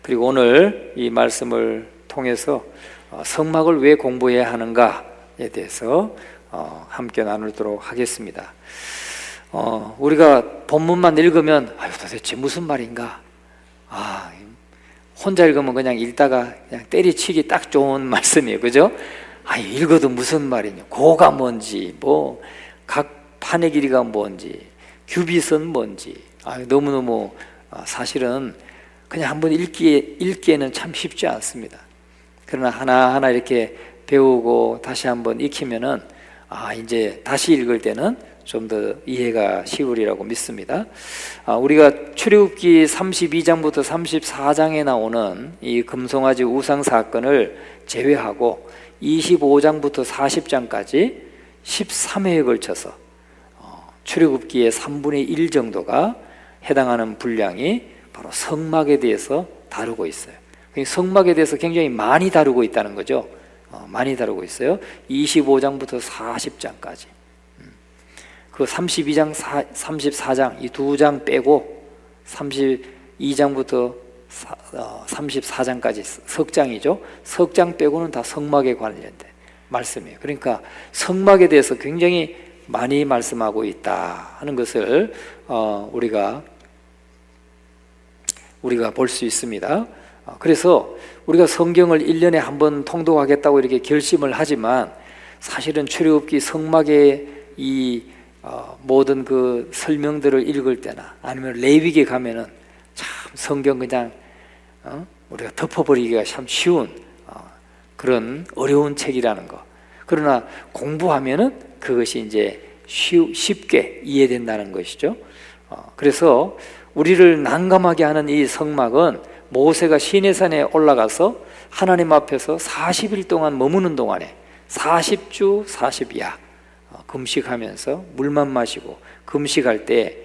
그리고 오늘 이 말씀을 통해서 성막을 왜 공부해야 하는가에 대해서 함께 나누도록 하겠습니다. 우리가 본문만 읽으면 도대체 무슨 말인가? 혼자 읽으면 그냥 읽다가 그냥 때리치기 딱 좋은 말씀이에요, 그죠? 읽어도 무슨 말이냐? 고가 뭔지, 각 판의 길이가 뭔지, 규빗은 뭔지, 너무너무 사실은 그냥 한번 읽기에는 참 쉽지 않습니다. 그러나 하나하나 이렇게 배우고 다시 한번 익히면은 이제 다시 읽을 때는 좀 더 이해가 쉬우리라고 믿습니다. 우리가 출애굽기 32장부터 34장에 나오는 이 금송아지 우상 사건을 제외하고 25장부터 40장까지 13회에 걸쳐서 출애굽기의 3분의 1 정도가 해당하는 분량이 바로 성막에 대해서 다루고 있어요. 성막에 대해서 굉장히 많이 다루고 있다는 거죠. 많이 다루고 있어요. 25장부터 40장까지. 그 32장, 34장 이 두 장 빼고 32장부터 34장까지 석장이죠. 석장 빼고는 다 성막에 관련된 말씀이에요. 그러니까 성막에 대해서 굉장히 많이 말씀하고 있다 하는 것을 우리가 볼 수 있습니다. 그래서 우리가 성경을 1년에 한 번 통독하겠다고 이렇게 결심을 하지만 사실은 출애굽기 성막의 이 모든 그 설명들을 읽을 때나 아니면 레위기에 가면은 참 성경 그냥 우리가 덮어버리기가 참 쉬운 그런 어려운 책이라는 거. 그러나 공부하면은 그것이 이제 쉽게 이해된다는 것이죠. 그래서 우리를 난감하게 하는 이 성막은 모세가 시내산에 올라가서 하나님 앞에서 40일 동안 머무는 동안에 40주 40야 금식하면서 물만 마시고 금식할 때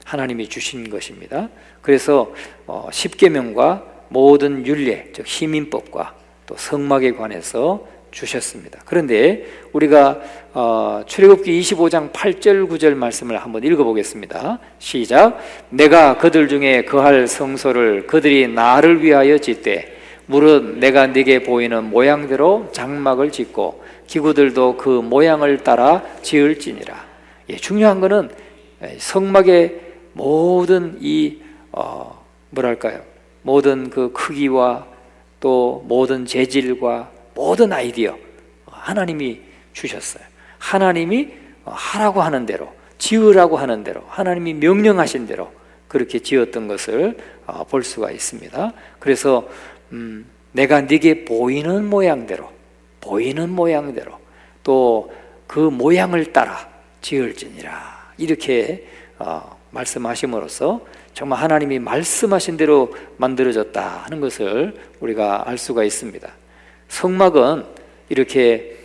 하나님이 주신 것입니다. 그래서 십계명과 모든 율례, 즉 시민법과 또 성막에 관해서 주셨습니다. 그런데 우리가 출애굽기 25장 8절 9절 말씀을 한번 읽어보겠습니다. 시작. 내가 그들 중에 거할 성소를 그들이 나를 위하여 짓되 무릇 내가 네게 보이는 모양대로 장막을 짓고 기구들도 그 모양을 따라 지을지니라. 중요한 것은 성막의 모든 모든 그 크기와 또 모든 재질과 모든 아이디어 하나님이 주셨어요. 하나님이 하라고 하는 대로, 지으라고 하는 대로, 하나님이 명령하신 대로 그렇게 지었던 것을 볼 수가 있습니다. 그래서 내가 네게 보이는 모양대로 또 그 모양을 따라 지을지니라 이렇게 말씀하심으로써 정말 하나님이 말씀하신 대로 만들어졌다 하는 것을 우리가 알 수가 있습니다. 성막은 이렇게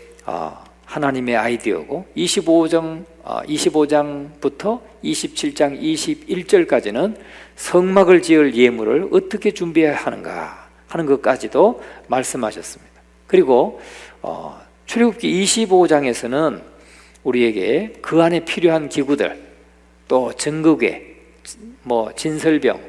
하나님의 아이디어고 25장부터 27장 21절까지는 성막을 지을 예물을 어떻게 준비해야 하는가 하는 것까지도 말씀하셨습니다. 그리고 출애굽기 25장에서는 우리에게 그 안에 필요한 기구들, 또 증거궤, 진설병,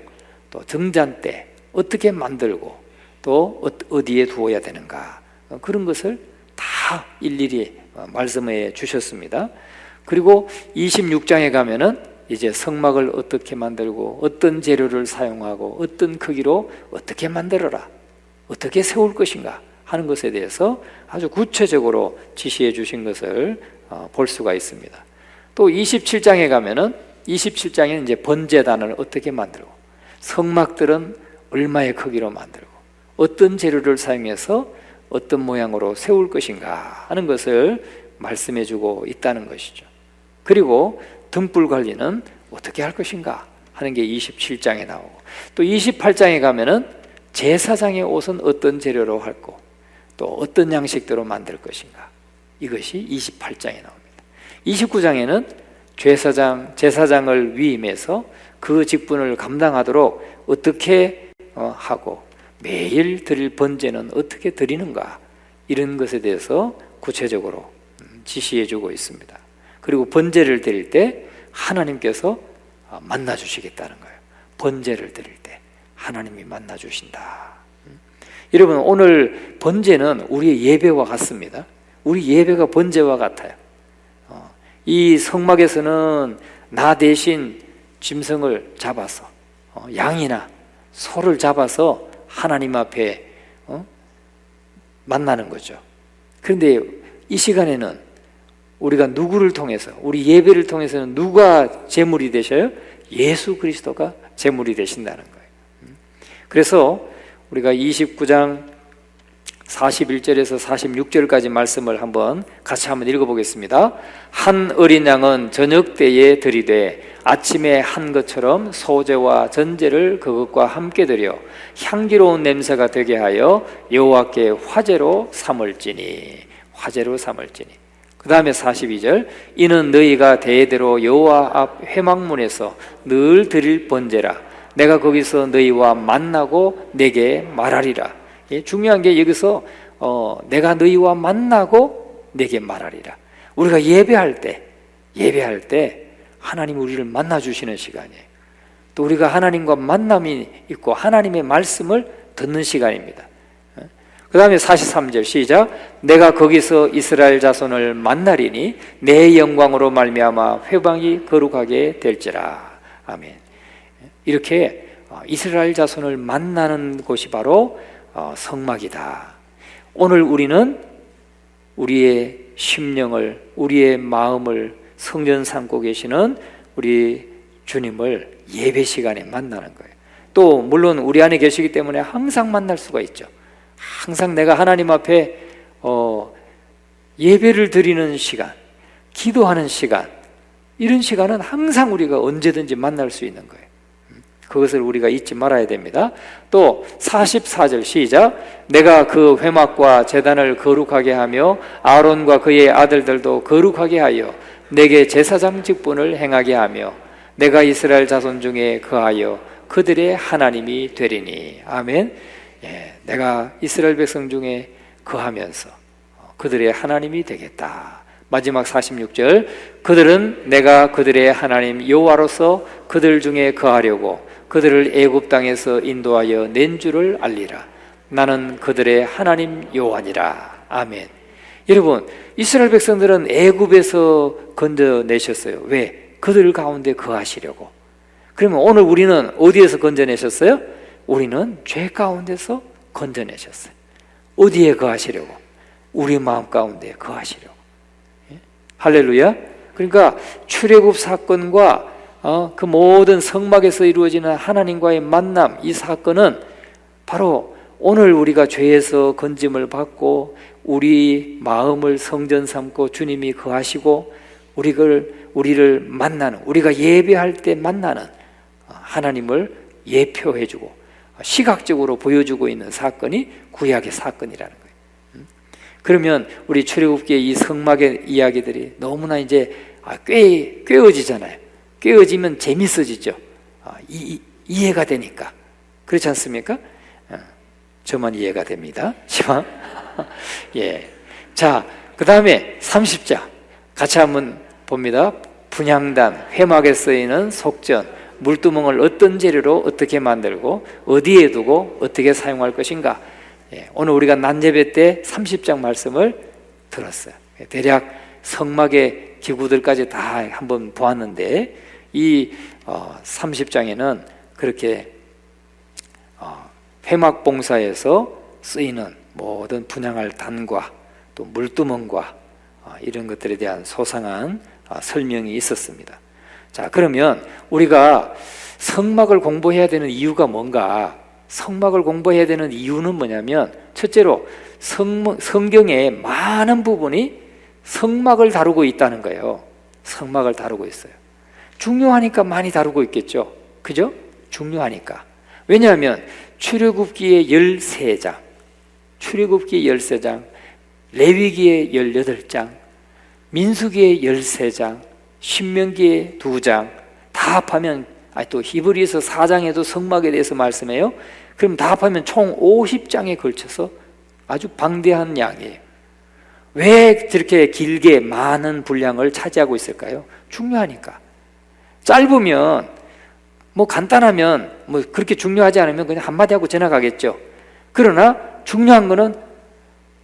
또 등잔대 어떻게 만들고 또 어디에 두어야 되는가 그런 것을 다 일일이 말씀해 주셨습니다. 그리고 26장에 가면은 이제 성막을 어떻게 만들고 어떤 재료를 사용하고 어떤 크기로 어떻게 만들어라, 어떻게 세울 것인가 하는 것에 대해서 아주 구체적으로 지시해 주신 것을 볼 수가 있습니다. 또 27장에 가면은 27장에는 이제 번제단을 어떻게 만들고 성막들은 얼마의 크기로 만들고 어떤 재료를 사용해서 어떤 모양으로 세울 것인가 하는 것을 말씀해 주고 있다는 것이죠. 그리고 등불 관리는 어떻게 할 것인가 하는 게 27장에 나오고 또 28장에 가면은 제사장의 옷은 어떤 재료로 할고 또 어떤 양식대로 만들 것인가 이것이 28장에 나옵니다. 29장에는 제사장을 위임해서 그 직분을 감당하도록 어떻게 하고 매일 드릴 번제는 어떻게 드리는가 이런 것에 대해서 구체적으로 지시해 주고 있습니다. 그리고 번제를 드릴 때 하나님께서 만나 주시겠다는 거예요. 번제를 드릴 때 하나님이 만나 주신다. 여러분, 오늘 번제는 우리의 예배와 같습니다. 우리 예배가 번제와 같아요. 이 성막에서는 나 대신 짐승을 잡아서 양이나 소를 잡아서 하나님 앞에 만나는 거죠. 그런데 이 시간에는 우리가 누구를 통해서, 우리 예배를 통해서는 누가 제물이 되셔요? 예수 그리스도가 제물이 되신다는 거예요. 그래서 우리가 29장 41절에서 46절까지 말씀을 같이 한번 읽어보겠습니다. 한 어린 양은 저녁 때에 들이되 아침에 한 것처럼 소제와 전제를 그것과 함께 드려 향기로운 냄새가 되게 하여 여호와께 화제로 삼을지니. 그 다음에 42절, 이는 너희가 대대로 여호와 앞 회막문에서 늘 드릴 번제라. 내가 거기서 너희와 만나고 내게 말하리라. 중요한 게 여기서 내가 너희와 만나고 내게 말하리라. 우리가 예배할 때 하나님 우리를 만나 주시는 시간이에요. 또 우리가 하나님과 만남이 있고 하나님의 말씀을 듣는 시간입니다. 그 다음에 43절 시작. 내가 거기서 이스라엘 자손을 만나리니 내 영광으로 말미암아 회방이 거룩하게 될지라. 아멘. 이렇게 이스라엘 자손을 만나는 곳이 바로 성막이다. 오늘 우리는 우리의 심령을, 우리의 마음을 성전 삼고 계시는 우리 주님을 예배 시간에 만나는 거예요. 또 물론 우리 안에 계시기 때문에 항상 만날 수가 있죠. 항상 내가 하나님 앞에 예배를 드리는 시간, 기도하는 시간, 이런 시간은 항상 우리가 언제든지 만날 수 있는 거예요. 그것을 우리가 잊지 말아야 됩니다. 또 44절 시작. 내가 그 회막과 제단을 거룩하게 하며 아론과 그의 아들들도 거룩하게 하여 내게 제사장 직분을 행하게 하며 내가 이스라엘 자손 중에 거하여 그들의 하나님이 되리니. 아멘. 내가 이스라엘 백성 중에 거하면서 그들의 하나님이 되겠다. 마지막 46절, 그들은 내가 그들의 하나님 여호와로서 그들 중에 거하려고 그들을 애굽 땅에서 인도하여 낸 줄을 알리라. 나는 그들의 하나님 여호와니라. 아멘. 여러분, 이스라엘 백성들은 애굽에서 건져내셨어요. 왜? 그들 가운데 거하시려고. 그러면 오늘 우리는 어디에서 건져내셨어요? 우리는 죄 가운데서 건져내셨어요. 어디에 거하시려고? 우리 마음 가운데 거하시려고. 할렐루야. 그러니까 출애굽 사건과 그 모든 성막에서 이루어지는 하나님과의 만남, 이 사건은 바로 오늘 우리가 죄에서 건짐을 받고 우리 마음을 성전 삼고 주님이 거하시고 우리를 만나는, 우리가 예배할 때 만나는 하나님을 예표해주고 시각적으로 보여주고 있는 사건이 구약의 사건이라는 거예요. 그러면 우리 출애굽기의 이 성막의 이야기들이 너무나 이제 꿰어지잖아요. 꿰어지면 재밌어지죠. 이해가 되니까. 그렇지 않습니까? 저만 이해가 됩니다. 예. 자, 그 다음에 30장 같이 한번 봅니다. 분향단, 회막에 쓰이는 속전, 물두멍을 어떤 재료로 어떻게 만들고 어디에 두고 어떻게 사용할 것인가. 오늘 우리가 난예배 때 30장 말씀을 들었어요. 대략 성막의 기구들까지 다 한번 보았는데 이 30장에는 그렇게 회막 봉사에서 쓰이는 모든 분향할 단과 또 물두멍과 이런 것들에 대한 소상한 설명이 있었습니다. 자, 그러면 우리가 성막을 공부해야 되는 이유가 뭔가? 성막을 공부해야 되는 이유는 뭐냐면, 첫째로 성경의 많은 부분이 성막을 다루고 있다는 거예요. 성막을 다루고 있어요. 중요하니까 많이 다루고 있겠죠. 그죠? 중요하니까. 왜냐하면 출애굽기의 13장, 출애굽기의 13장, 레위기의 18장, 민수기의 13장, 신명기의 2장 다 합하면, 또 히브리서 4장에도 성막에 대해서 말씀해요. 그럼 다 합하면 총 50장에 걸쳐서 아주 방대한 양이에요. 왜 저렇게 길게 많은 분량을 차지하고 있을까요? 중요하니까. 짧으면 뭐 간단하면 뭐 그렇게 중요하지 않으면 그냥 한마디 하고 지나가겠죠. 그러나 중요한 거는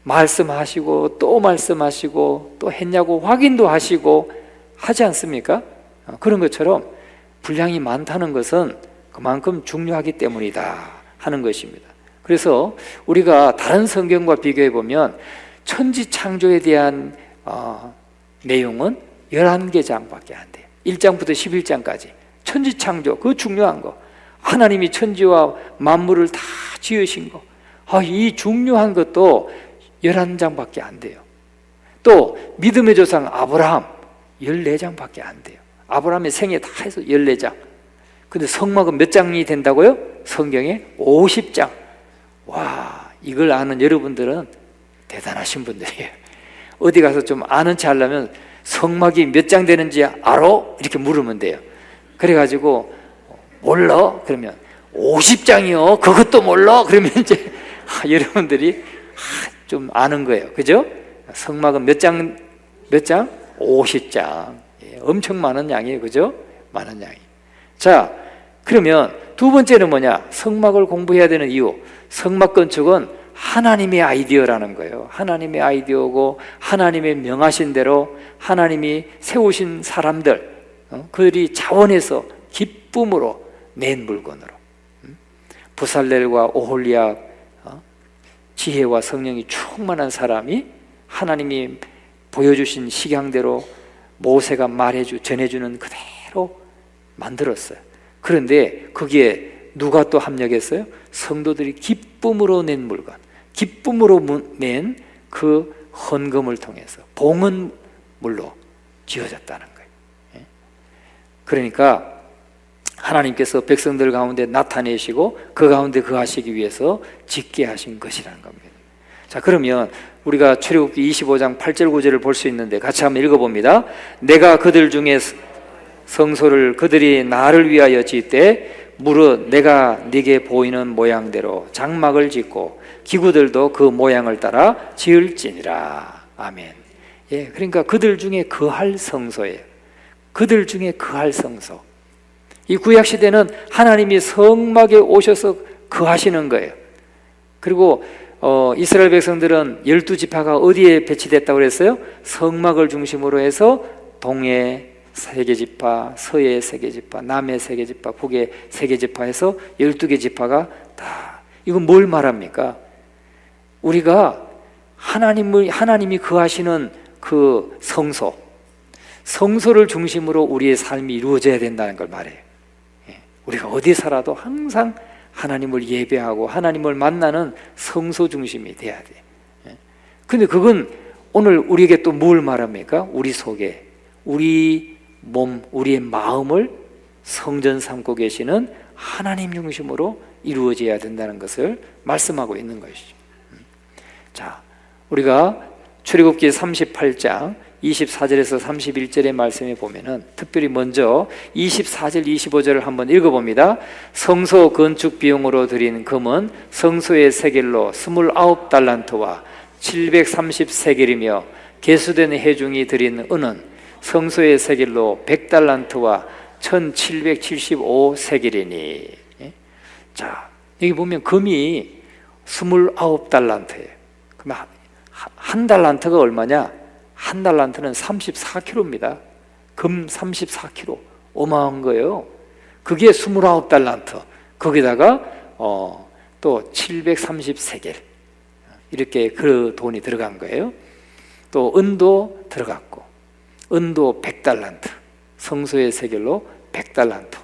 말씀하시고 또 말씀하시고 또 했냐고 확인도 하시고 하지 않습니까? 그런 것처럼 분량이 많다는 것은 그만큼 중요하기 때문이다 하는 것입니다. 그래서 우리가 다른 성경과 비교해 보면 천지창조에 대한 내용은 11개 장밖에 안 돼요. 1장부터 11장까지 천지창조, 그 중요한 거, 하나님이 천지와 만물을 다 지으신 거, 이 중요한 것도 11장밖에 안 돼요. 또 믿음의 조상 아브라함 14장밖에 안 돼요. 아브라함의 생애 다 해서 14장. 근데 성막은 몇 장이 된다고요? 성경에 50장. 와, 이걸 아는 여러분들은 대단하신 분들이에요. 어디 가서 좀 아는 체 하려면 성막이 몇 장 되는지 알아? 이렇게 물으면 돼요. 그래가지고 몰라? 그러면 50장이요. 그것도 몰라? 그러면 이제 여러분들이 좀 아는 거예요. 그죠? 성막은 몇 장? 50장. 엄청 많은 양이에요. 그죠? 많은 양이. 자, 그러면 두 번째는 뭐냐? 성막을 공부해야 되는 이유. 성막 건축은 하나님의 아이디어라는 거예요. 하나님의 아이디어고 하나님의 명하신 대로 하나님이 세우신 사람들, 그들이 자원해서 기쁨으로 낸 물건으로. 부살렐과 오홀리압, 지혜와 성령이 충만한 사람이 하나님이 보여주신 식양대로 모세가 전해주는 그대로 만들었어요. 그런데 거기에 누가 또 합력했어요? 성도들이 기쁨으로 낸 물건, 기쁨으로 낸 그 헌금을 통해서 봉헌물로 지어졌다는 거예요. 그러니까 하나님께서 백성들 가운데 나타내시고 그 가운데 거하시기 위해서 짓게 하신 것이라는 겁니다. 자, 그러면 우리가 출애굽기 25장 8절 9절을 볼 수 있는데 같이 한번 읽어봅니다. 내가 그들 중에 성소를 그들이 나를 위하여 짓되 무릇 내가 네게 보이는 모양대로 장막을 짓고 기구들도 그 모양을 따라 지을지니라. 아멘. 예, 그러니까 그들 중에 거할 성소예요. 그들 중에 거할 성소. 이 구약 시대는 하나님이 성막에 오셔서 거하시는 거예요. 그리고 이스라엘 백성들은 12지파가 어디에 배치됐다고 그랬어요? 성막을 중심으로 해서 동해 세계 지파, 서해 세계 지파, 남해 세계 지파, 북해 세계 지파에서 12개 지파가 다, 이건 뭘 말합니까? 우리가 하나님이 거하시는 그 성소를 중심으로 우리의 삶이 이루어져야 된다는 걸 말해요. 우리가 어디 살아도 항상 하나님을 예배하고 하나님을 만나는 성소 중심이 돼야 돼. 근데 그건 오늘 우리에게 또 뭘 말합니까? 우리 속에, 우리 몸, 우리의 마음을 성전 삼고 계시는 하나님 중심으로 이루어져야 된다는 것을 말씀하고 있는 것이죠. 자, 우리가 출애굽기 38장 24절에서 31절의 말씀에 보면은 특별히 먼저 24절 25절을 한번 읽어봅니다. 성소 건축 비용으로 드린 금은 성소의 세겔로 29달란트와 730세겔이며 개수된 회중이 드린 은은 성소의 세겔로 100달란트와 1775세겔이니. 자, 여기 보면 금이 29달란트예요. 그러면 한 달란트가 얼마냐? 한 달란트는 34kg입니다. 금 34kg. 어마어마한 거예요. 그게 29달란트. 거기다가 또 730세겔. 이렇게 그 돈이 들어간 거예요. 또 은도 들어갔고, 은도 100달란트. 성소의 세겔로 100달란트.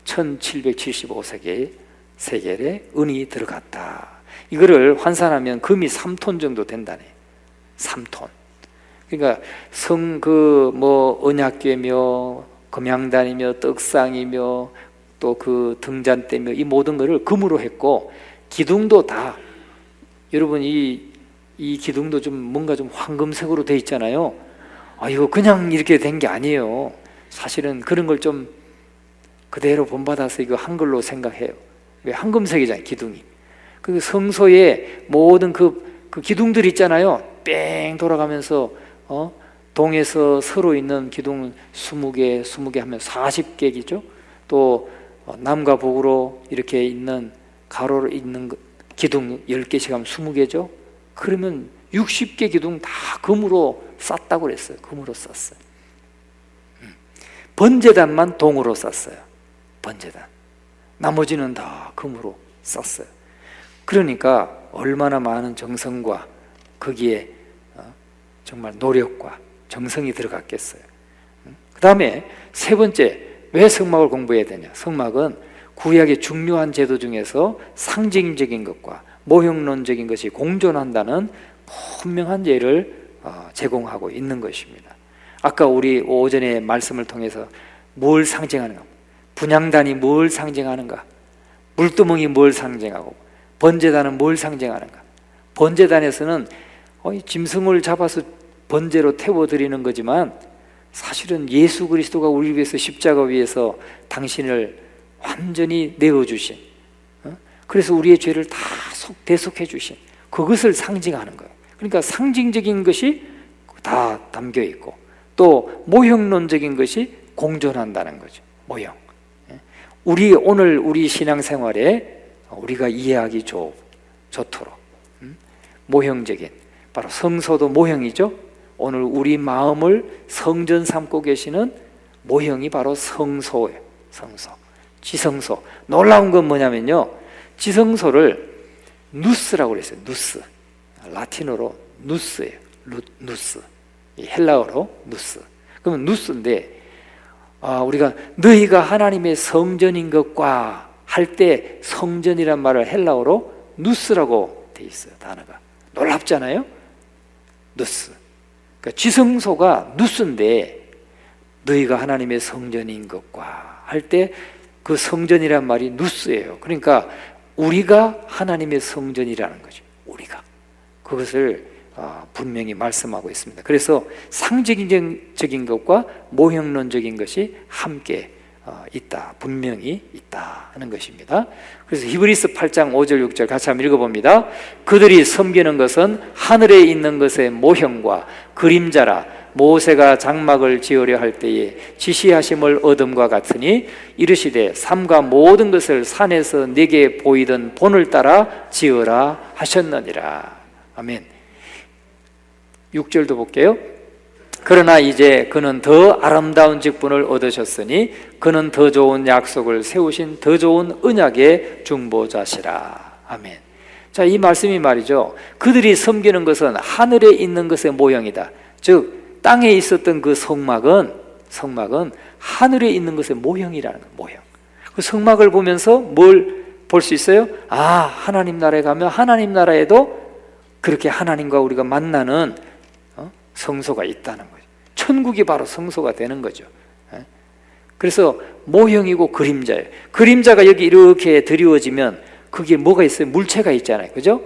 1775세겔의 은이 들어갔다. 이거를 환산하면 금이 3톤 정도 된다네. 3톤. 그러니까 언약궤며 금양단이며 떡상이며 또 그 등잔대며 이 모든 것을 금으로 했고, 기둥도 다, 여러분 이 기둥도 좀 뭔가 좀 황금색으로 돼 있잖아요. 이거 그냥 이렇게 된 게 아니에요. 사실은 그런 걸 좀 그대로 본받아서 이거 한글로 생각해요. 왜? 황금색이잖아요, 기둥이. 그 성소에 모든 그 기둥들 있잖아요. 뺑 돌아가면서 동에서 서로 있는 기둥 20개 하면 40개기죠. 또 남과 북으로 이렇게 있는 가로로 있는 기둥 10개씩 하면 20개죠. 그러면 60개 기둥 다 금으로 쌌다고 그랬어요. 금으로 쌌어요. 번제단만 동으로 쌌어요. 번제단. 나머지는 다 금으로 쌌어요. 그러니까 얼마나 많은 정성과 거기에 정말 노력과 정성이 들어갔겠어요. 그 다음에 세 번째, 왜 성막을 공부해야 되냐? 성막은 구약의 중요한 제도 중에서 상징적인 것과 모형론적인 것이 공존한다는 분명한 예를 제공하고 있는 것입니다. 아까 우리 오전에 말씀을 통해서 뭘 상징하는가? 분향단이 뭘 상징하는가? 물두멍이 뭘 상징하고 번제단은 뭘 상징하는가? 번제단에서는 짐승을 잡아서 번제로 태워드리는 거지만 사실은 예수 그리스도가 우리를 위해서 십자가 위에서 당신을 완전히 내어주신, 그래서 우리의 죄를 다 대속해 주신 그것을 상징하는 거예요. 그러니까 상징적인 것이 다 담겨 있고 또 모형론적인 것이 공존한다는 거죠. 모형. 오늘 우리 신앙생활에 우리가 이해하기 좋도록 모형적인, 바로 성소도 모형이죠. 오늘 우리 마음을 성전 삼고 계시는 모형이 바로 성소예요. 성소, 지성소. 놀라운 건 뭐냐면요, 지성소를 누스라고 그랬어요. 누스. 라틴어로 누스예요. 누스. 헬라어로 누스. 그러면 누스인데, 우리가 너희가 하나님의 성전인 것과 할 때 성전이란 말을 헬라어로 누스라고 돼 있어요. 단어가 놀랍잖아요. 누스. 그러니까 지성소가 누스인데 너희가 하나님의 성전인 것과 할 때 그 성전이란 말이 누스예요. 그러니까 우리가 하나님의 성전이라는 거죠. 우리가 그것을 분명히 말씀하고 있습니다. 그래서 상징적인 것과 모형론적인 것이 함께 있다, 분명히 있다 하는 것입니다. 그래서 히브리서 8장 5절 6절 같이 한번 읽어봅니다. 그들이 섬기는 것은 하늘에 있는 것의 모형과 그림자라. 모세가 장막을 지으려 할 때에 지시하심을 얻음과 같으니 이르시되 삼가 모든 것을 산에서 내게 보이던 본을 따라 지으라 하셨느니라. 아멘. 6절도 볼게요. 그러나 이제 그는 더 아름다운 직분을 얻으셨으니 그는 더 좋은 약속을 세우신 더 좋은 언약의 중보자시라. 아멘. 자, 이 말씀이 말이죠, 그들이 섬기는 것은 하늘에 있는 것의 모형이다. 즉 땅에 있었던 그 성막은 하늘에 있는 것의 모형이라는 거예요. 모형. 그 성막을 보면서 뭘 볼 수 있어요? 하나님 나라에 가면 하나님 나라에도 그렇게 하나님과 우리가 만나는 성소가 있다는 거죠. 천국이 바로 성소가 되는 거죠. 그래서 모형이고 그림자예요. 그림자가 여기 이렇게 드리워지면 거기에 뭐가 있어요? 물체가 있잖아요. 그죠?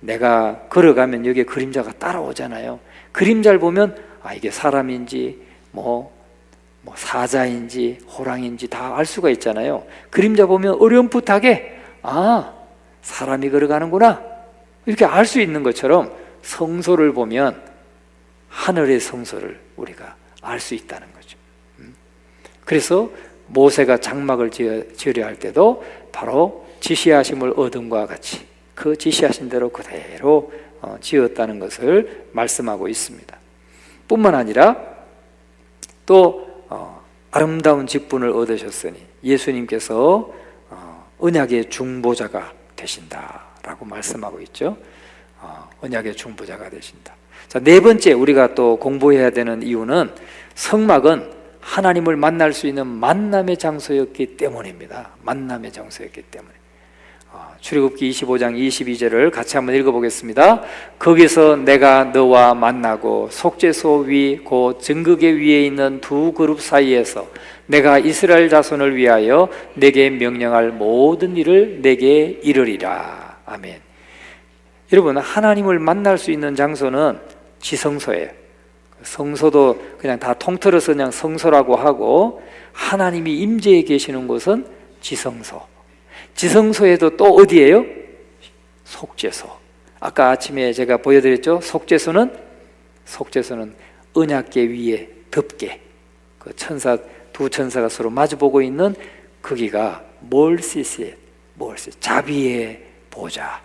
내가 걸어가면 여기에 그림자가 따라오잖아요. 그림자를 보면 이게 사람인지 뭐 사자인지 호랑인지 다 알 수가 있잖아요. 그림자 보면 어렴풋하게 사람이 걸어가는구나 이렇게 알 수 있는 것처럼 성소를 보면 하늘의 성소를 우리가 알 수 있다는 거죠. 그래서 모세가 장막을 지으려 할 때도 바로 지시하심을 얻음과 같이 그 지시하신 대로 그대로 지었다는 것을 말씀하고 있습니다. 뿐만 아니라 또 아름다운 직분을 얻으셨으니 예수님께서 언약의 중보자가 되신다라고 말씀하고 있죠. 언약의 중보자가 되신다. 자, 네 번째 우리가 또 공부해야 되는 이유는 성막은 하나님을 만날 수 있는 만남의 장소였기 때문입니다. 만남의 장소였기 때문에. 출애굽기 25장 22절을 같이 한번 읽어보겠습니다. 거기서 내가 너와 만나고 속죄소 위 곧 증거계 위에 있는 두 그룹 사이에서 내가 이스라엘 자손을 위하여 내게 명령할 모든 일을 내게 이르리라. 아멘. 여러분, 하나님을 만날 수 있는 장소는 지성소예요. 성소도 그냥 다 통틀어서 그냥 성소라고 하고, 하나님이 임재해 계시는 곳은 지성소. 지성소에도 또 어디예요? 속죄소. 아까 아침에 제가 보여드렸죠. 속죄소는 언약궤 위에 덮개, 그 두 천사가 서로 마주보고 있는 거기가 멀시세, 자비의 보좌,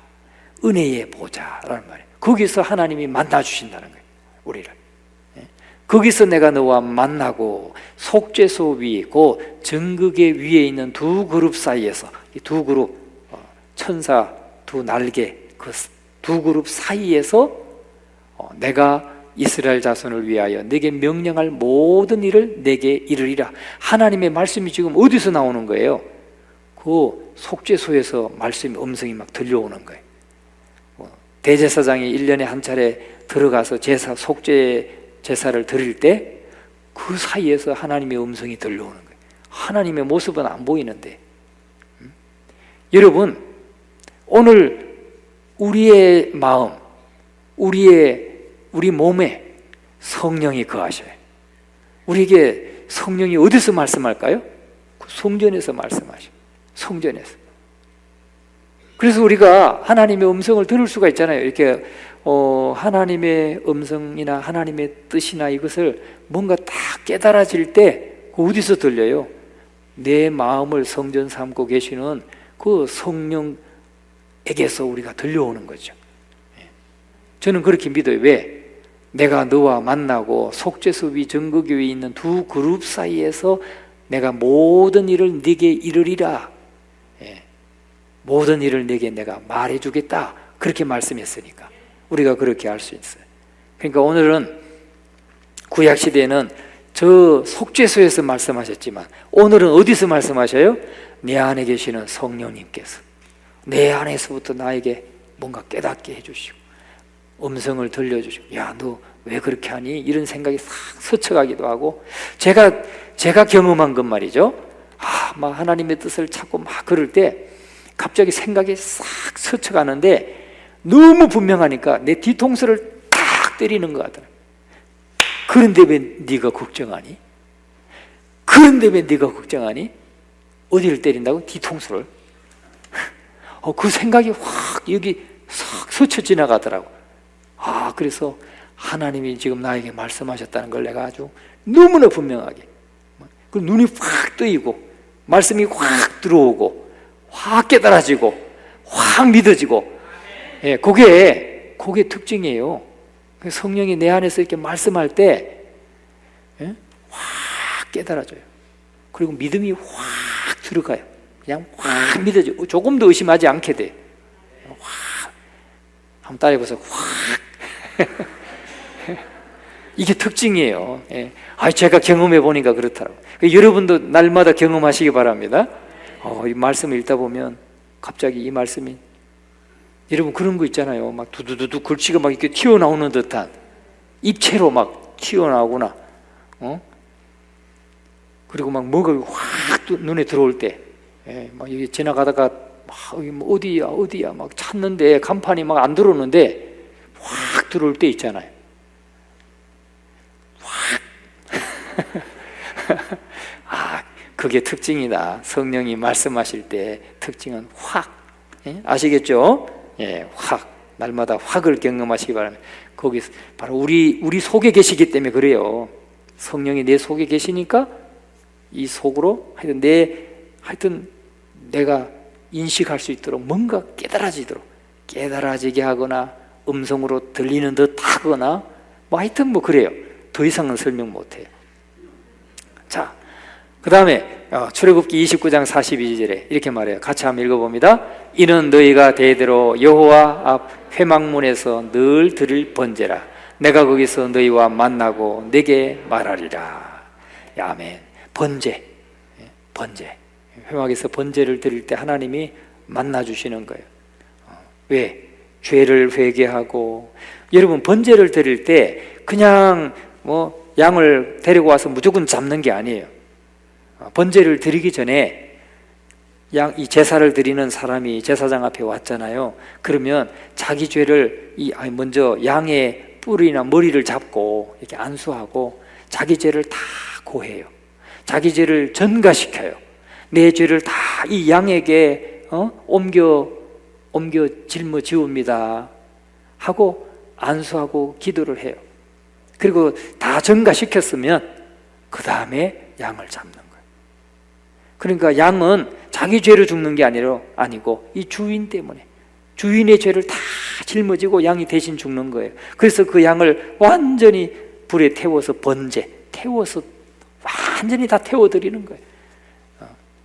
은혜의 보좌라는 말이에요. 거기서 하나님이 만나 주신다는 거예요, 우리를. 거기서 내가 너와 만나고 속죄소 위, 그 정극의 위에 있는 두 그룹 사이에서, 이 두 그룹, 천사 두 날개, 그 두 그룹 사이에서 내가 이스라엘 자손을 위하여 내게 명령할 모든 일을 내게 이르리라. 하나님의 말씀이 지금 어디서 나오는 거예요? 그 속죄소에서 말씀의 음성이 막 들려오는 거예요. 대제사장이 1년에 한 차례 들어가서 속죄 제사를 드릴 때 그 사이에서 하나님의 음성이 들려오는 거예요. 하나님의 모습은 안 보이는데. 여러분, 오늘 우리의 마음, 우리 몸에 성령이 거하셔요. 우리에게 성령이 어디서 말씀할까요? 성전에서 말씀하셔요. 성전에서. 그래서 우리가 하나님의 음성을 들을 수가 있잖아요. 이렇게 하나님의 음성이나 하나님의 뜻이나 이것을 뭔가 다 깨달아질 때 어디서 들려요? 내 마음을 성전 삼고 계시는 그 성령에게서 우리가 들려오는 거죠. 저는 그렇게 믿어요. 왜? 내가 너와 만나고 속죄소 위 정극 위에 있는 두 그룹 사이에서 내가 모든 일을 네게 이르리라. 모든 일을 내게 내가 말해주겠다. 그렇게 말씀했으니까 우리가 그렇게 할 수 있어요. 그러니까 오늘은 구약시대에는 저 속죄소에서 말씀하셨지만 오늘은 어디서 말씀하셔요? 내 안에 계시는 성령님께서 내 안에서부터 나에게 뭔가 깨닫게 해주시고 음성을 들려주시고, 야, 너 왜 그렇게 하니? 이런 생각이 싹 스쳐가기도 하고, 제가 경험한 것 말이죠. 막 하나님의 뜻을 찾고 막 그럴 때 갑자기 생각이 싹 스쳐가는데 너무 분명하니까 내 뒤통수를 탁 때리는 것 같더라. 그런데 왜 네가 걱정하니? 그런데 왜 네가 걱정하니? 어디를 때린다고? 뒤통수를. 그 생각이 확 여기 싹 스쳐 지나가더라고. 그래서 하나님이 지금 나에게 말씀하셨다는 걸 내가 아주 너무나 분명하게, 그 눈이 확 뜨이고 말씀이 확 들어오고 확 깨달아지고 확 믿어지고, 그게 특징이에요. 성령이 내 안에서 이렇게 말씀할 때 확 깨달아져요. 그리고 믿음이 확 들어가요. 그냥 확 믿어지고 조금도 의심하지 않게 돼. 확. 한번 따라해보세요. 확. 이게 특징이에요. 제가 경험해 보니까 그렇더라고요. 여러분도 날마다 경험하시기 바랍니다. 이 말씀을 읽다 보면 갑자기 이 말씀이, 여러분 그런 거 있잖아요. 막 두두두두 글씨가 막 이렇게 튀어나오는 듯한, 입체로 막 튀어나오거나, 그리고 막 뭐가 확 눈에 들어올 때, 막 여기 지나가다가 막 어디야 막 찾는데 간판이 막 안 들어오는데 확 들어올 때 있잖아요. 그게 특징이다. 성령이 말씀하실 때 특징은 확. 아시겠죠? 확. 날마다 확을 경험하시기 바랍니다. 거기서 바로 우리 속에 계시기 때문에 그래요. 성령이 내 속에 계시니까 이 속으로 하여튼 내가 인식할 수 있도록 뭔가 깨달아지게 하거나 음성으로 들리는 듯 하거나 하여튼 그래요. 더 이상은 설명 못해요. 자, 그 다음에 출애굽기 29장 42절에 이렇게 말해요. 같이 한번 읽어봅니다. 이는 너희가 대대로 여호와 앞 회막문에서 늘 들을 번제라. 내가 거기서 너희와 만나고 내게 말하리라. 아멘. 번제. 회막에서 번제를 드릴 때 하나님이 만나주시는 거예요. 왜? 죄를 회개하고. 여러분 번제를 드릴 때 그냥 양을 데리고 와서 무조건 잡는 게 아니에요. 번제를 드리기 전에 이 제사를 드리는 사람이 제사장 앞에 왔잖아요. 그러면 자기 죄를 먼저 양의 뿔이나 머리를 잡고 이렇게 안수하고 자기 죄를 다 고해요. 자기 죄를 전가시켜요. 내 죄를 다 이 양에게 옮겨 짊어지웁니다 하고 안수하고 기도를 해요. 그리고 다 전가시켰으면 그 다음에 양을 잡는 거예요. 그러니까 양은 자기 죄로 죽는 게 아니고 이 주인 때문에, 주인의 죄를 다 짊어지고 양이 대신 죽는 거예요. 그래서 그 양을 완전히 불에 태워서 태워서 완전히 다 태워드리는 거예요.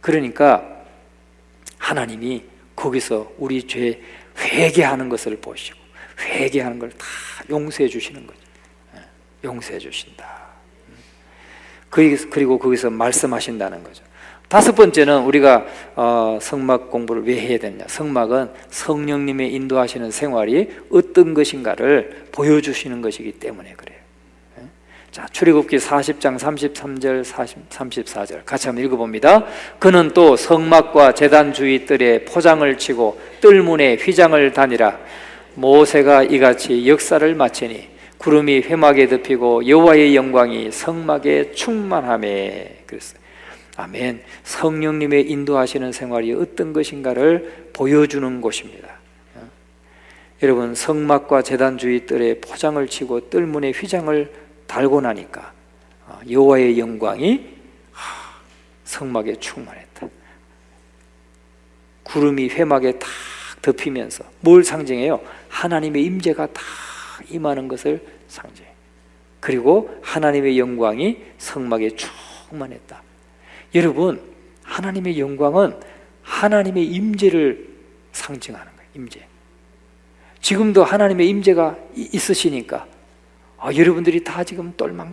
그러니까 하나님이 거기서 우리 죄 회개하는 것을 보시고 회개하는 걸 다 용서해 주시는 거죠. 용서해 주신다. 그리고 거기서 말씀하신다는 거죠. 다섯 번째는 우리가 성막 공부를 왜 해야 되느냐. 성막은 성령님의 인도하시는 생활이 어떤 것인가를 보여주시는 것이기 때문에 그래요. 자, 출애굽기 40장 33절 34절 같이 한번 읽어봅니다. 그는 또 성막과 제단 주위 뜰에 포장을 치고 뜰문에 휘장을 다니라. 모세가 이같이 역사를 마치니 구름이 회막에 덮이고 여호와의 영광이 성막에 충만하매. 그랬어요. 아멘. 성령님의 인도하시는 생활이 어떤 것인가를 보여주는 곳입니다. 여러분, 성막과 제단 주위 뜰에 포장을 치고 뜰문에 휘장을 달고 나니까 여호와의 영광이 성막에 충만했다. 구름이 회막에 탁 덮이면서 뭘 상징해요? 하나님의 임재가 다 임하는 것을 상징해요. 그리고 하나님의 영광이 성막에 충만했다. 여러분, 하나님의 영광은 하나님의 임재를 상징하는 거예요. 임재. 지금도 하나님의 임재가 있으시니까 여러분들이 다 지금 똘망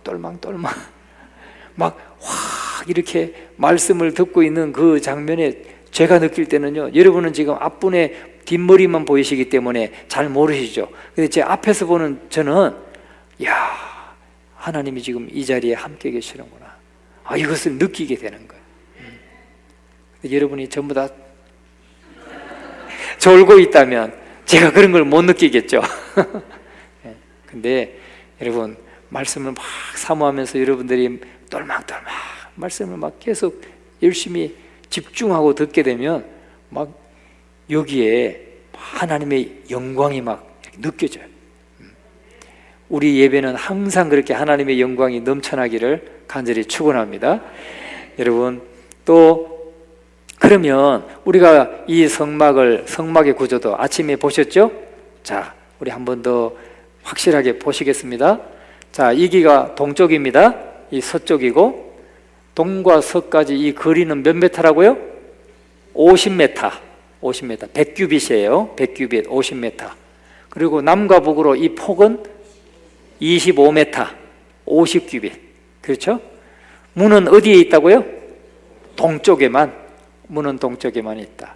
막 확 이렇게 말씀을 듣고 있는 그 장면에 제가 느낄 때는요, 여러분은 지금 앞분의 뒷머리만 보이시기 때문에 잘 모르시죠. 근데 제 앞에서 보는 저는 하나님이 지금 이 자리에 함께 계시는구나, 이것을 느끼게 되는 거예요. 근데 여러분이 전부 다 졸고 있다면 제가 그런 걸 못 느끼겠죠. 근데 여러분, 말씀을 막 사모하면서 여러분들이 똘망똘망 말씀을 막 계속 열심히 집중하고 듣게 되면 막 여기에 하나님의 영광이 막 느껴져요. 우리 예배는 항상 그렇게 하나님의 영광이 넘쳐나기를 간절히 축원합니다. 여러분, 또 그러면 우리가 이 성막의 구조도 아침에 보셨죠? 자, 우리 한 번 더 확실하게 보시겠습니다. 자, 여기가 동쪽입니다. 이 서쪽이고, 동과 서까지 이 거리는 몇 메타라고요? 50m. 100규빗이에요. 100규빗 50m. 그리고 남과 북으로 이 폭은 25m. 50규빗. 그렇죠? 문은 어디에 있다고요? 동쪽에만. 문은 동쪽에만 있다.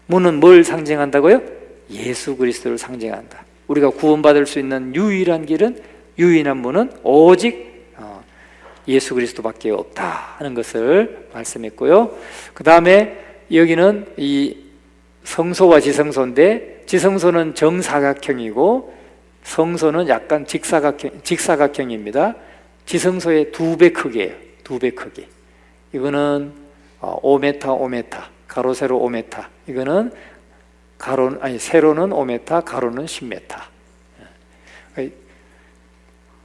문은 뭘 상징한다고요? 예수 그리스도를 상징한다. 우리가 구원받을 수 있는 유일한 길은, 유일한 문은 오직 예수 그리스도밖에 없다 하는 것을 말씀했고요. 그 다음에 여기는 이 성소와 지성소인데, 지성소는 정사각형이고 성소는 약간 직사각형입니다. 지성소의 2배 크기예요. 2배 크기. 이거는 5m, 5m, 가로 세로 5m. 이거는 세로는 5m, 가로는 10m.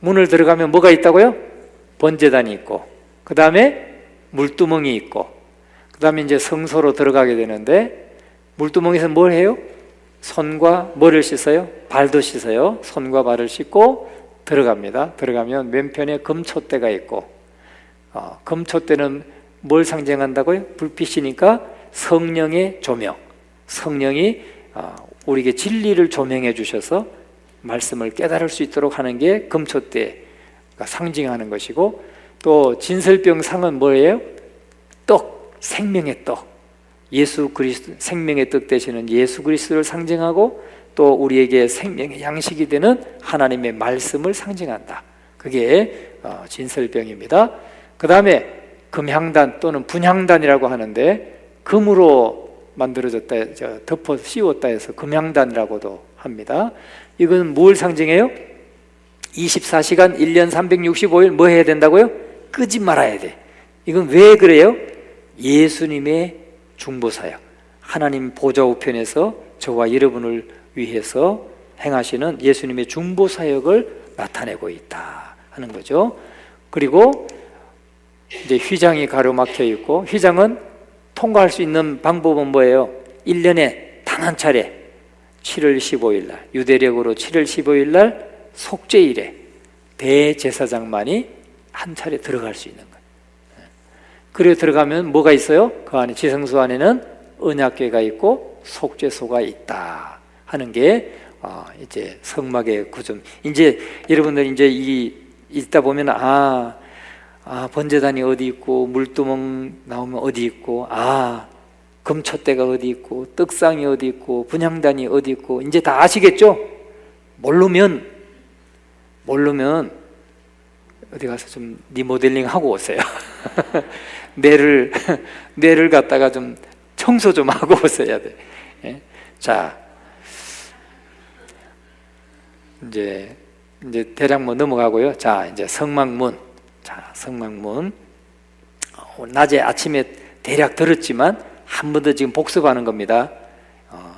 문을 들어가면 뭐가 있다고요? 번제단이 있고, 그 다음에 물두멍이 있고, 그 다음에 이제 성소로 들어가게 되는데, 물두멍에서 뭘 해요? 손과 뭐를 씻어요? 발도 씻어요. 손과 발을 씻고 들어갑니다. 들어가면 왼편에 금촛대가 있고, 금촛대는 뭘 상징한다고요? 불빛이니까 성령의 조명, 성령이 우리에게 진리를 조명해 주셔서 말씀을 깨달을 수 있도록 하는 게 금촛대가 상징하는 것이고, 또 진설병 상은 뭐예요? 떡, 생명의 떡, 예수 그리스도, 생명의 떡 되시는 예수 그리스도를 상징하고, 또 우리에게 생명의 양식이 되는 하나님의 말씀을 상징한다. 그게 진설병입니다. 그 다음에 금향단 또는 분향단이라고 하는데, 금으로 만들어졌다, 덮어 씌웠다 해서 금향단이라고도 합니다. 이건 뭘 상징해요? 24시간 1년 365일 뭐 해야 된다고요? 끄지 말아야 돼. 이건 왜 그래요? 예수님의 중보사역, 하나님 보좌 우편에서 저와 여러분을 위해서 행하시는 예수님의 중보사역을 나타내고 있다 하는 거죠. 그리고 이제 휘장이 가로막혀 있고, 휘장은 통과할 수 있는 방법은 뭐예요? 1년에 단 한 차례 7월 15일 날, 유대력으로 7월 15일 날 속죄일에 대제사장만이 한 차례 들어갈 수 있는 거예요. 그리고 들어가면 뭐가 있어요? 그 안에, 지성소 안에는 언약궤가 있고 속죄소가 있다 하는 게 이제 성막의 구조. 이제 여러분들 이제 있다 보면 번제단이 어디 있고, 물두멍 나오면 어디 있고, 금촛대가 어디 있고, 떡상이 어디 있고, 분향단이 어디 있고, 이제 다 아시겠죠? 모르면 어디 가서 좀 리모델링 하고 오세요. 뇌를 갖다가 좀 청소 좀 하고 오셔야 돼. 예? 자, 이제 대략 뭐 넘어가고요. 자, 이제 성막문. 자, 성막문. 낮에 아침에 대략 들었지만 한 번 더 지금 복습하는 겁니다.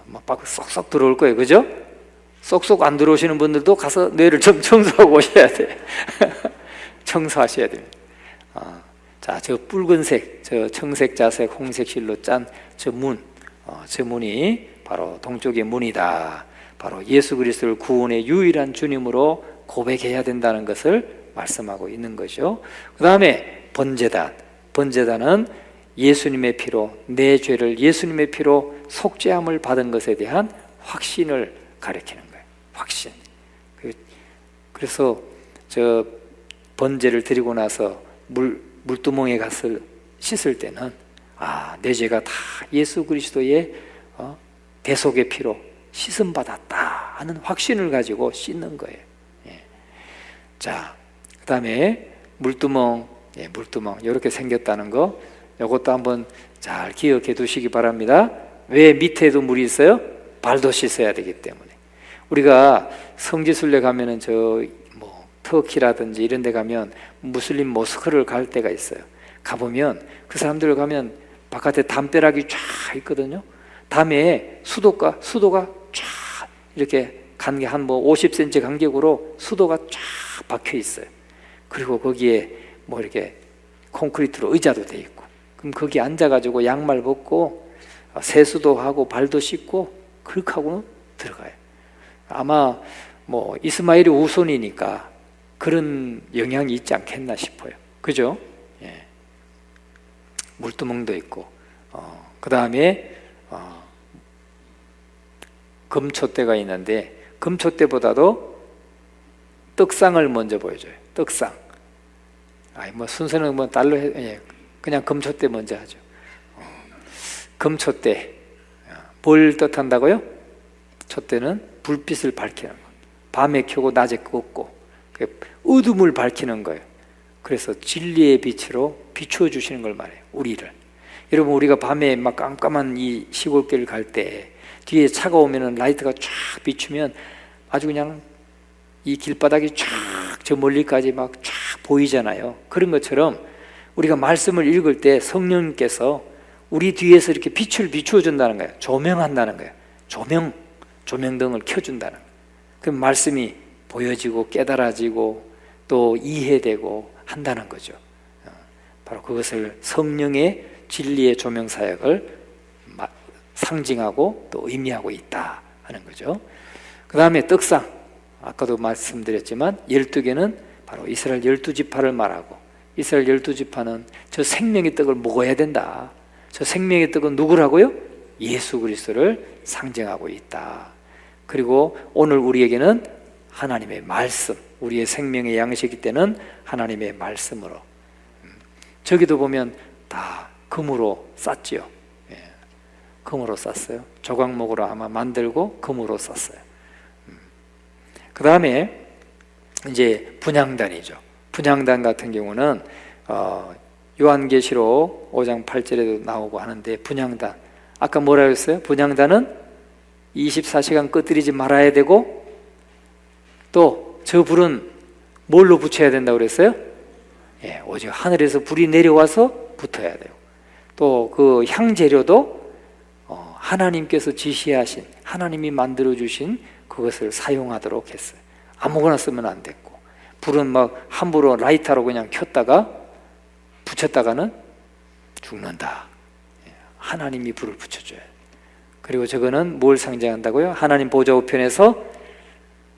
막 쏙쏙 들어올 거예요, 그죠? 쏙쏙 안 들어오시는 분들도 가서 뇌를 좀 청소하고 오셔야 돼. 청소하셔야 됩니다. 자, 저 붉은색, 저 청색자색, 홍색 실로 짠 저 문, 저 문이 바로 동쪽의 문이다. 바로 예수 그리스도를 구원의 유일한 주님으로 고백해야 된다는 것을 말씀하고 있는 것이죠. 그 다음에 번제단은 예수님의 피로, 내 죄를 예수님의 피로 속죄함을 받은 것에 대한 확신을 가리키는 거예요. 확신. 그래서 저 번제를 드리고 나서 물두멍에 가서 씻을 때는 내 죄가 다 예수 그리스도의 대속의 피로 씻음 받았다 하는 확신을 가지고 씻는 거예요. 예. 자, 그 다음에 물두멍 이렇게 생겼다는 거, 이것도 한번 잘 기억해 두시기 바랍니다. 왜 밑에도 물이 있어요? 발도 씻어야 되기 때문에. 우리가 성지순례 가면은 터키라든지 이런 데 가면 무슬림 모스크를 갈 때가 있어요. 가보면 그 사람들 가면 바깥에 담벼락이 쫙 있거든요. 담에 수도가 쫙 이렇게 간격 한 50cm 간격으로 수도가 쫙 박혀 있어요. 그리고 거기에 이렇게 콘크리트로 의자도 돼 있고, 그럼 거기 앉아가지고 양말 벗고 세수도 하고 발도 씻고 그렇게 하고는 들어가요. 아마 이스마엘이 우손이니까 그런 영향이 있지 않겠나 싶어요. 그죠? 예. 물두멍도 있고, 그 다음에 금촛대가 있는데, 금촛대보다도 떡상을 먼저 보여줘요. 떡상. 순서는 딸로 그냥 금촛대 먼저 하죠. 금촛대. 뭘 뜻한다고요? 촛대는 불빛을 밝히는 거. 밤에 켜고 낮에 끄고 어둠을 밝히는 거예요. 그래서 진리의 빛으로 비추어 주시는 걸 말해요. 우리를. 여러분, 우리가 밤에 막 깜깜한 이 시골길 갈 때 뒤에 차가 오면은 라이트가 쫙 비추면 아주 그냥 이 길바닥이 쫙 저 멀리까지 막 쫙 보이잖아요. 그런 것처럼 우리가 말씀을 읽을 때 성령님께서 우리 뒤에서 이렇게 빛을 비추어 준다는 거예요. 조명한다는 거예요. 조명등을 켜준다는 거예요. 그럼 말씀이 보여지고 깨달아지고 또 이해되고 한다는 거죠. 바로 그것을 성령의 진리의 조명 사역을 상징하고 또 의미하고 있다 하는 거죠. 그 다음에 떡상, 아까도 말씀드렸지만 12개는 바로 이스라엘 12지파를 말하고, 이스라엘 12지파는 저 생명의 떡을 먹어야 된다. 저 생명의 떡은 누구라고요? 예수 그리스도를 상징하고 있다. 그리고 오늘 우리에게는 하나님의 말씀, 우리의 생명의 양식이 때는 하나님의 말씀으로. 저기도 보면 다 금으로 쌌지요. 예. 금으로 쌌어요. 조각목으로 아마 만들고 금으로 쌌어요. 그 다음에 이제 분향단이죠. 분향단 같은 경우는 요한계시록 5장 8절에도 나오고 하는데, 분향단, 아까 뭐라고 했어요? 분향단은 24시간 꺼뜨리지 말아야 되고, 또 저 불은 뭘로 붙여야 된다고 그랬어요? 예, 오직 하늘에서 불이 내려와서 붙어야 돼요. 또 그 향재료도 하나님께서 지시하신, 하나님이 만들어주신 그것을 사용하도록 했어요. 아무거나 쓰면 안 됐고, 불은 막 함부로 라이터로 그냥 켰다가 붙였다가는 죽는다. 하나님이 불을 붙여줘요. 그리고 저거는 뭘 상징한다고요? 하나님 보좌 우편에서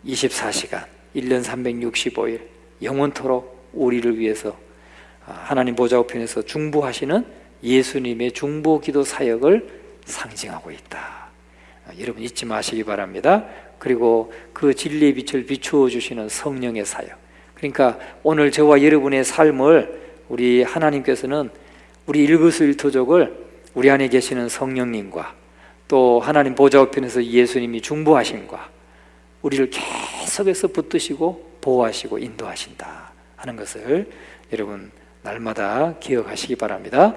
24시간 1년 365일 영원토록 우리를 위해서 하나님 보좌 우편에서 중보하시는 예수님의 중보 기도 사역을 상징하고 있다. 여러분 잊지 마시기 바랍니다. 그리고 그 진리의 빛을 비추어 주시는 성령의 사역. 그러니까 오늘 저와 여러분의 삶을 우리 하나님께서는 우리 일거수일투족을 우리 안에 계시는 성령님과 또 하나님 보좌 우편에서 예수님이 중보하심과 우리를 계속해서 붙드시고 보호하시고 인도하신다 하는 것을 여러분 날마다 기억하시기 바랍니다.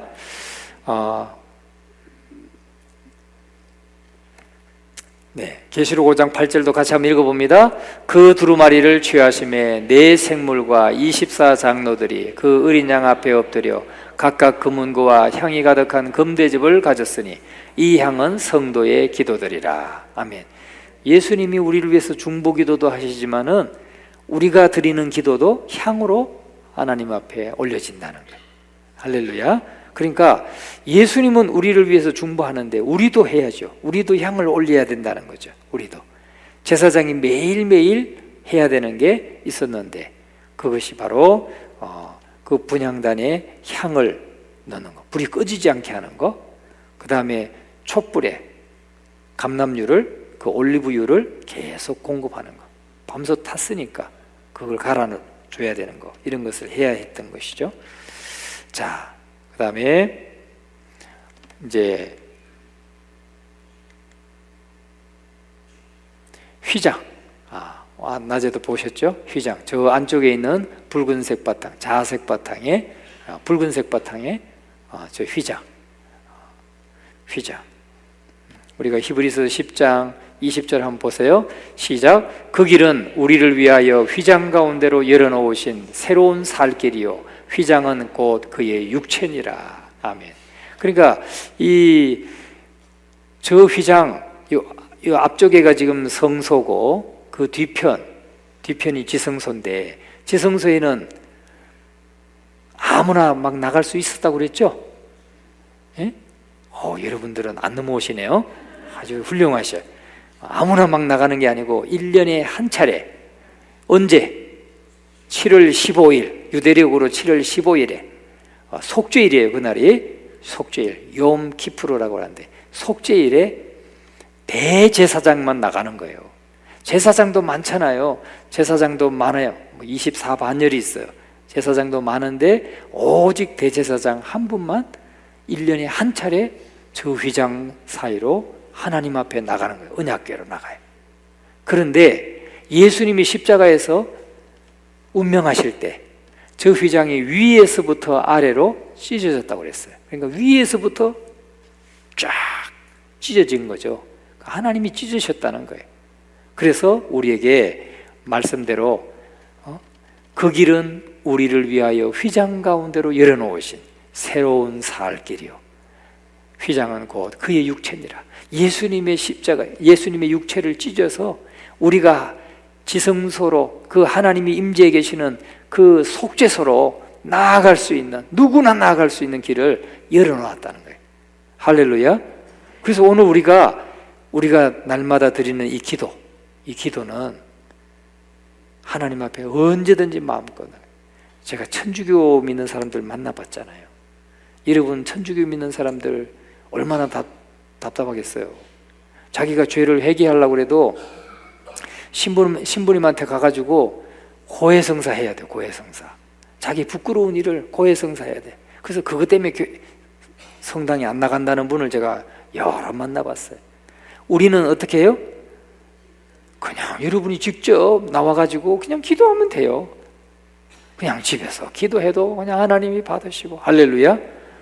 계시록 5장 8절도 같이 한번 읽어봅니다. 그 두루마리를 취하심에 네 생물과 24장로들이 그 어린 양 앞에 엎드려 각각 금은고와 향이 가득한 금대접을 가졌으니 이 향은 성도의 기도들이라. 아멘. 예수님이 우리를 위해서 중보기도도 하시지만은 우리가 드리는 기도도 향으로 하나님 앞에 올려진다는 거예요. 할렐루야. 그러니까 예수님은 우리를 위해서 중보하는데 우리도 해야죠. 우리도 향을 올려야 된다는 거죠. 우리도 제사장이 매일매일 해야 되는 게 있었는데 그것이 바로 그 분향단에 향을 넣는 거, 불이 꺼지지 않게 하는 거, 그 다음에 촛불에 감람유를, 그 올리브유를 계속 공급하는 거. 밤새 탔으니까 그걸 갈아줘야 되는 거, 이런 것을 해야 했던 것이죠. 자, 그 다음에 이제 휘장. 낮에도 보셨죠? 휘장. 저 안쪽에 있는 붉은색 바탕, 자색 바탕에 붉은색 바탕에 저 휘장. 우리가 히브리서 10장 20절 한번 보세요. 시작. 그 길은 우리를 위하여 휘장 가운데로 열어놓으신 새로운 살 길이요 휘장은 곧 그의 육체니라. 아멘. 그러니까 저 휘장, 이 앞쪽에가 지금 성소고 그 뒤편이 지성소인데, 지성소에는 아무나 막 나갈 수 있었다고 그랬죠? 예? 여러분들은 안 넘어오시네요. 아주 훌륭하셔요. 아무나 막 나가는 게 아니고 1년에 한 차례. 언제? 7월 15일, 유대력으로 7월 15일에 속죄일이에요. 그날이 속죄일, 욤 키프르라고 하는데 속죄일에 대제사장만 나가는 거예요. 제사장도 많잖아요. 제사장도 많아요. 24반열이 있어요. 제사장도 많은데 오직 대제사장 한 분만 1년에 한 차례 저 휘장 사이로 하나님 앞에 나가는 거예요. 언약궤로 나가요. 그런데 예수님이 십자가에서 운명하실 때 저 휘장이 위에서부터 아래로 찢어졌다고 그랬어요. 그러니까 위에서부터 쫙 찢어진 거죠. 하나님이 찢으셨다는 거예요. 그래서 우리에게 말씀대로 그 길은 우리를 위하여 휘장 가운데로 열어놓으신 새로운 살 길이요 휘장은 곧 그의 육체니라. 예수님의 십자가, 예수님의 육체를 찢어서 우리가 지성소로, 그 하나님이 임재해 계시는 그 속죄소로 나아갈 수 있는, 누구나 나아갈 수 있는 길을 열어놓았다는 거예요. 할렐루야. 그래서 오늘 우리가 날마다 드리는 이 기도는 하나님 앞에 언제든지 마음껏. 제가 천주교 믿는 사람들 만나봤잖아요. 여러분 천주교 믿는 사람들 얼마나 답답하겠어요. 자기가 죄를 회개하려고 해도 신부님한테 가가지고 고해성사 해야 돼. 고해성사. 자기 부끄러운 일을 고해성사 해야 돼. 그래서 그것 때문에 성당에 안 나간다는 분을 제가 여러 만나봤어요. 우리는 어떻게 해요? 그냥 여러분이 직접 나와가지고 그냥 기도하면 돼요. 그냥 집에서 기도해도 그냥 하나님이 받으시고. 할렐루야.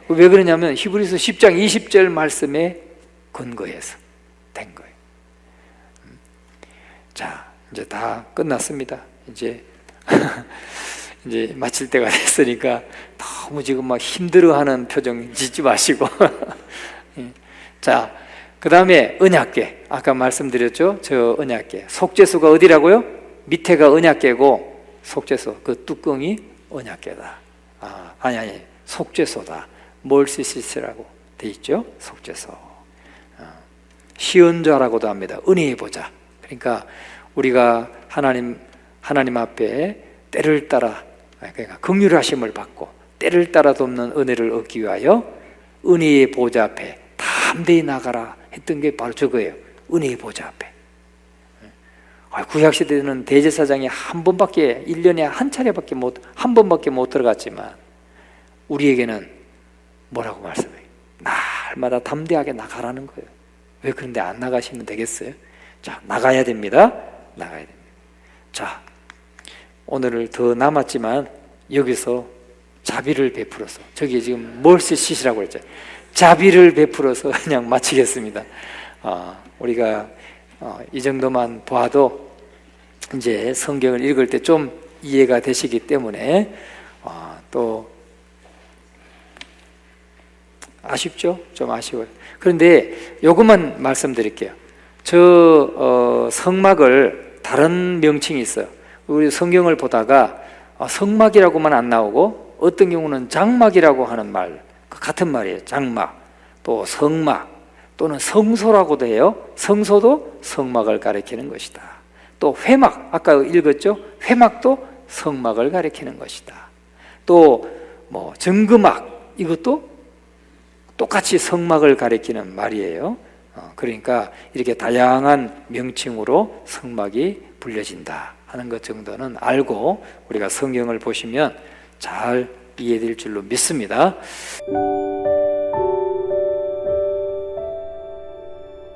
왜 그러냐면 히브리서 10장 20절 말씀에 근거해서 된 거예요. 자, 이제 다 끝났습니다. 이제 마칠 때가 됐으니까 너무 지금 막 힘들어하는 표정 짓지 마시고 자, 그 다음에 언약궤. 아까 말씀드렸죠? 저 언약궤. 속죄소가 어디라고요? 밑에가 언약궤고 속죄소 그 뚜껑이 언약궤다. 아니 속죄소다. 멀시시스라고 돼 있죠. 속죄소. 시은좌라고도 합니다. 은혜의 보좌. 그러니까 우리가 하나님 앞에 때를 따라, 그러니까 긍휼하심을 받고 때를 따라 돕는 은혜를 얻기 위하여 은혜의 보좌 앞에 담대히 나가라 했던 게 바로 저거예요. 은혜의 보좌 앞에. 구약시대에는 대제사장이 한 번밖에, 1년에 한 번밖에 못 들어갔지만 우리에게는 뭐라고 말씀해요? 날마다 담대하게 나가라는 거예요. 왜 그런데 안 나가시면 되겠어요? 자, 나가야 됩니다. 나가야 됩니다. 자, 오늘을 더 남았지만 여기서 자비를 베풀어서, 저기 지금 멀시시라고 했죠. 자비를 베풀어서 그냥 마치겠습니다. 우리가 이 정도만 봐도 이제 성경을 읽을 때 좀 이해가 되시기 때문에 또 아쉽죠? 좀 아쉬워요. 그런데 요것만 말씀드릴게요. 성막을 다른 명칭이 있어요. 우리 성경을 보다가 성막이라고만 안 나오고 어떤 경우는 장막이라고 하는 말, 같은 말이에요. 장막, 또 성막, 또는 성소라고도 해요. 성소도 성막을 가리키는 것이다. 또 회막, 아까 읽었죠? 회막도 성막을 가리키는 것이다. 또 뭐 정금막, 이것도 똑같이 성막을 가리키는 말이에요. 그러니까 이렇게 다양한 명칭으로 성막이 불려진다 하는 것 정도는 알고 우리가 성경을 보시면 잘 이해될 줄로 믿습니다.